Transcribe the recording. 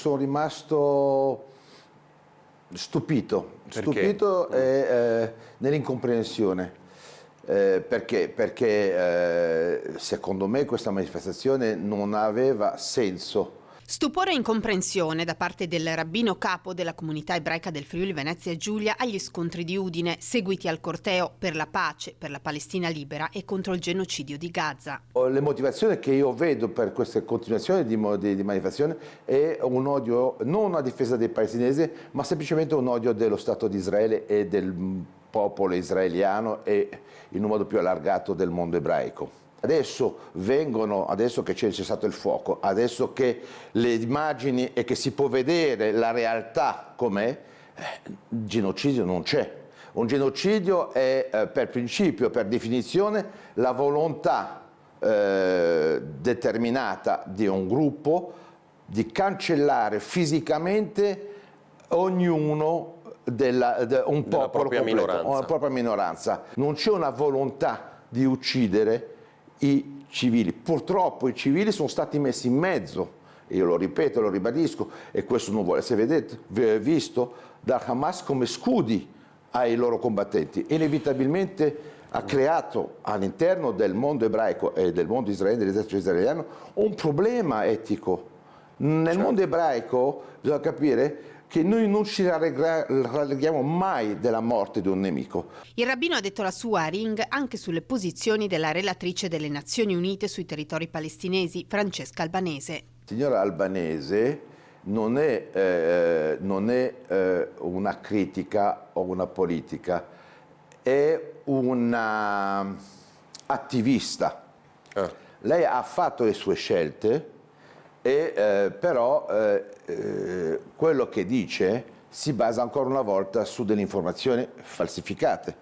sono rimasto stupito nell'incomprensione. Perché secondo me questa manifestazione non aveva senso. Stupore e incomprensione da parte del rabbino capo della comunità ebraica del Friuli Venezia Giulia agli scontri di Udine, seguiti al corteo per la pace, per la Palestina libera e contro il genocidio di Gaza. Le motivazioni che io vedo per queste continuazioni di manifestazione è un odio non a difesa dei palestinesi, ma semplicemente un odio dello Stato di Israele e del popolo israeliano e in un modo più allargato del mondo ebraico. Adesso che c'è cessato il fuoco, adesso che le immagini e che si può vedere la realtà com'è, genocidio non c'è. Un genocidio è per principio, per definizione, la volontà determinata di un gruppo di cancellare fisicamente ognuno un popolo completo, una propria minoranza. Non c'è una volontà di uccidere i civili. Purtroppo i civili sono stati messi in mezzo, io lo ripeto, lo ribadisco, e questo non vuole essere visto da Hamas come scudi ai loro combattenti. Inevitabilmente ha creato all'interno del mondo ebraico e del mondo israeliano, dell'esercito israeliano, un problema etico. Nel mondo ebraico bisogna capire che noi non ci rallegriamo mai della morte di un nemico. Il rabbino ha detto la sua a Ring anche sulle posizioni della relatrice delle Nazioni Unite sui territori palestinesi, Francesca Albanese. Signora Albanese, non è una critica o una politica, è una attivista. Lei ha fatto le sue scelte, però quello che dice si basa ancora una volta su delle informazioni falsificate.